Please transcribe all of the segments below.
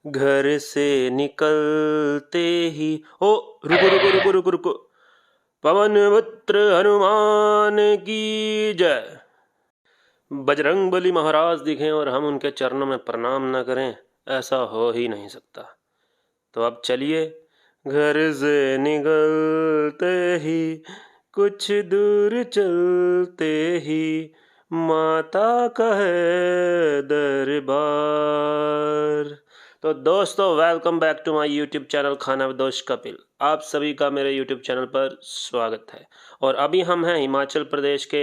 घर से निकलते ही ओ रुको रुको रुको रुको रुको। पवन पुत्र हनुमान की जय। बजरंगबली महाराज दिखें और हम उनके चरणों में प्रणाम न करें, ऐसा हो ही नहीं सकता। तो अब चलिए। घर से निकलते ही कुछ दूर चलते ही माता का है दरबार। तो दोस्तों, welcome back to my YouTube channel खाना विदोष कपिल। आप सभी का मेरे यूट्यूब चैनल पर स्वागत है। और अभी हम हैं हिमाचल प्रदेश के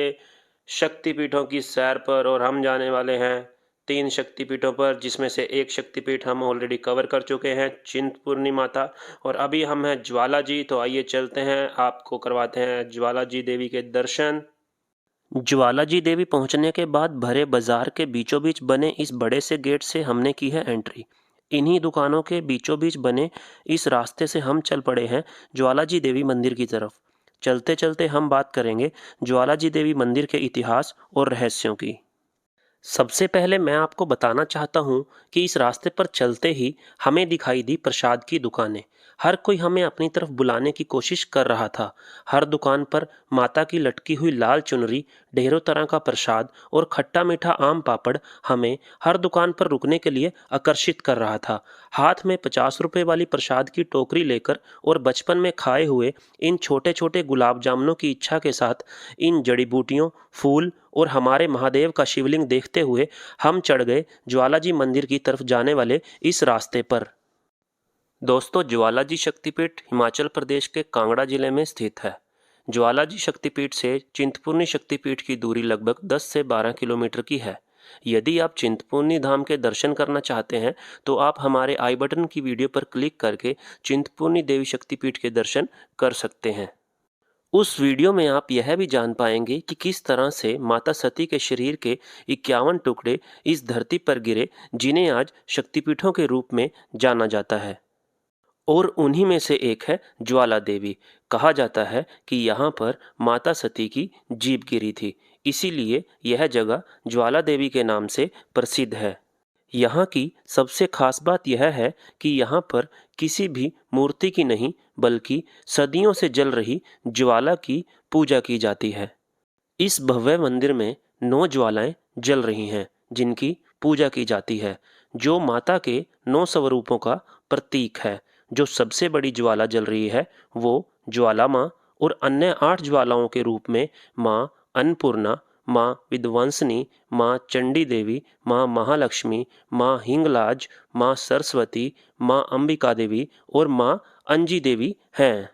शक्तिपीठों की सैर पर, और हम जाने वाले हैं 3 शक्तिपीठों पर, जिसमें से एक शक्तिपीठ हम ऑलरेडी कवर कर चुके हैं, चिंतपूर्णी माता। और अभी हम हैं ज्वाला जी। तो आइए चलते हैं, आपको करवाते हैं ज्वाला जी देवी के दर्शन। ज्वाला जी देवी पहुंचने के बाद भरे बाजार के बीचों बीच बने इस बड़े से गेट से हमने की है एंट्री। इन्हीं दुकानों के बीचों बीच बने इस रास्ते से हम चल पड़े हैं ज्वाला जी देवी मंदिर की तरफ। चलते चलते हम बात करेंगे ज्वाला जी देवी मंदिर के इतिहास और रहस्यों की। सबसे पहले मैं आपको बताना चाहता हूँ कि इस रास्ते पर चलते ही हमें दिखाई दी प्रसाद की दुकानें। हर कोई हमें अपनी तरफ बुलाने की कोशिश कर रहा था। हर दुकान पर माता की लटकी हुई लाल चुनरी, ढेरों तरह का प्रसाद और खट्टा मीठा आम पापड़ हमें हर दुकान पर रुकने के लिए आकर्षित कर रहा था। हाथ में 50 रुपए वाली प्रसाद की टोकरी लेकर और बचपन में खाए हुए इन छोटे छोटे गुलाब जामुनों की इच्छा के साथ इन जड़ी बूटियों, फूल और हमारे महादेव का शिवलिंग देखते हुए हम चढ़ गए ज्वाला जी मंदिर की तरफ जाने वाले इस रास्ते पर। दोस्तों, ज्वाला जी शक्तिपीठ हिमाचल प्रदेश के कांगड़ा जिले में स्थित है। ज्वाला जी शक्तिपीठ से चिंतपूर्णी शक्तिपीठ की दूरी लगभग 10 से 12 किलोमीटर की है। यदि आप चिंतपूर्णी धाम के दर्शन करना चाहते हैं तो आप हमारे आई बटन की वीडियो पर क्लिक करके चिंतपूर्णी देवी शक्तिपीठ के दर्शन कर सकते हैं। उस वीडियो में आप यह भी जान पाएंगे कि किस तरह से माता सती के शरीर के 51 टुकड़े इस धरती पर गिरे, जिन्हें आज शक्तिपीठों के रूप में जाना जाता है। और उन्हीं में से एक है ज्वाला देवी। कहा जाता है कि यहाँ पर माता सती की जीभ गिरी थी, इसीलिए यह जगह ज्वाला देवी के नाम से प्रसिद्ध है। यहाँ की सबसे खास बात यह है कि यहाँ पर किसी भी मूर्ति की नहीं, बल्कि सदियों से जल रही ज्वाला की पूजा की जाती है। इस भव्य मंदिर में 9 ज्वालाएं जल रही हैं, जिनकी पूजा की जाती है, जो माता के 9 स्वरूपों का प्रतीक है। जो सबसे बड़ी ज्वाला जल रही है वो ज्वाला माँ, और अन्य 8 ज्वालाओं के रूप में माँ अन्नपूर्णा, माँ विध्वंसनी, माँ चंडी देवी, माँ महालक्ष्मी, माँ हिंगलाज, माँ सरस्वती, माँ अंबिका देवी और माँ अंजी देवी हैं।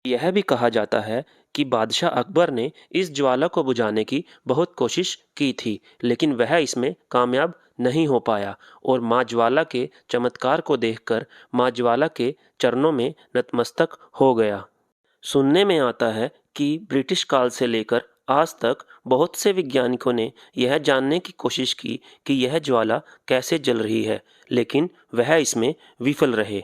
यह भी कहा जाता है कि बादशाह अकबर ने इस ज्वाला को बुझाने की बहुत कोशिश की थी, लेकिन वह इसमें कामयाब नहीं हो पाया, और माँ ज्वाला के चमत्कार को देखकर माँ ज्वाला के चरणों में नतमस्तक हो गया। सुनने में आता है कि ब्रिटिश काल से लेकर आज तक बहुत से वैज्ञानिकों ने यह जानने की कोशिश की कि यह ज्वाला कैसे जल रही है, लेकिन वह इसमें विफल रहे।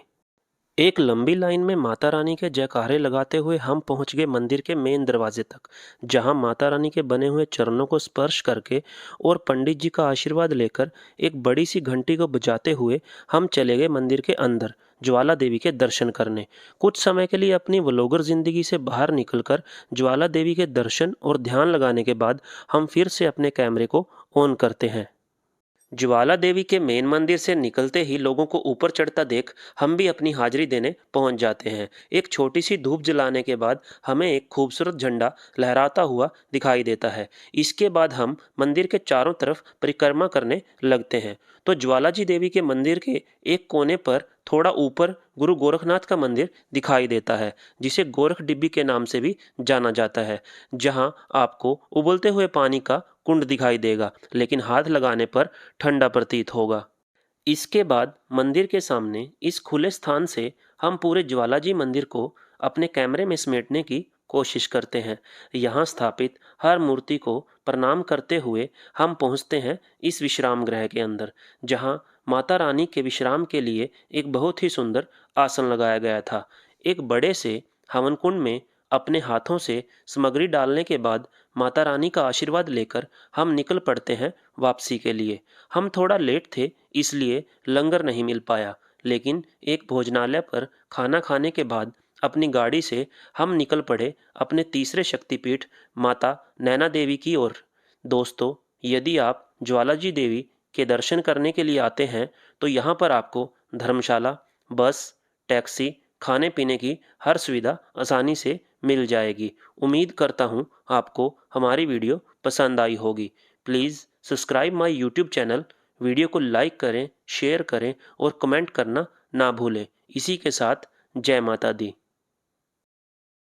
एक लंबी लाइन में माता रानी के जयकारे लगाते हुए हम पहुंच गए मंदिर के मेन दरवाजे तक, जहां माता रानी के बने हुए चरणों को स्पर्श करके और पंडित जी का आशीर्वाद लेकर एक बड़ी सी घंटी को बजाते हुए हम चले गए मंदिर के अंदर ज्वाला देवी के दर्शन करने। कुछ समय के लिए अपनी व्लॉगर जिंदगी से बाहर निकलकर ज्वाला देवी के दर्शन और ध्यान लगाने के बाद हम फिर से अपने कैमरे को ऑन करते हैं। ज्वाला देवी के मेन मंदिर से निकलते ही लोगों को ऊपर चढ़ता देख हम भी अपनी हाजिरी देने पहुंच जाते हैं। एक छोटी सी धूप जलाने के बाद हमें एक खूबसूरत झंडा लहराता हुआ दिखाई देता है। इसके बाद हम मंदिर के चारों तरफ परिक्रमा करने लगते हैं। तो ज्वाला जी देवी के मंदिर के एक कोने पर थोड़ा ऊपर गुरु गोरखनाथ का मंदिर दिखाई देता है, जिसे गोरख डिब्बी के नाम से भी जाना जाता है, जहां आपको उबलते हुए पानी का कुंड दिखाई देगा, लेकिन हाथ लगाने पर ठंडा प्रतीत होगा। इसके बाद मंदिर के सामने इस खुले स्थान से हम पूरे ज्वाला जी मंदिर को अपने कैमरे में समेटने की कोशिश करते हैं। यहाँ स्थापित हर मूर्ति को प्रणाम करते हुए हम पहुँचते हैं इस विश्राम गृह के अंदर, जहाँ माता रानी के विश्राम के लिए एक बहुत ही सुंदर आसन लगाया गया था। एक बड़े से हवन कुंड में अपने हाथों से सामग्री डालने के बाद माता रानी का आशीर्वाद लेकर हम निकल पड़ते हैं वापसी के लिए। हम थोड़ा लेट थे, इसलिए लंगर नहीं मिल पाया, लेकिन एक भोजनालय पर खाना खाने के बाद अपनी गाड़ी से हम निकल पड़े अपने तीसरे शक्तिपीठ माता नैना देवी की ओर। दोस्तों, यदि आप ज्वालाजी देवी के दर्शन करने के लिए आते हैं तो यहाँ पर आपको धर्मशाला, बस, टैक्सी, खाने पीने की हर सुविधा आसानी से मिल जाएगी। उम्मीद करता हूँ आपको हमारी वीडियो पसंद आई होगी। Please subscribe my YouTube channel, video को लाइक करें, शेयर करें और कमेंट करना ना भूलें। इसी के साथ जय माता दी।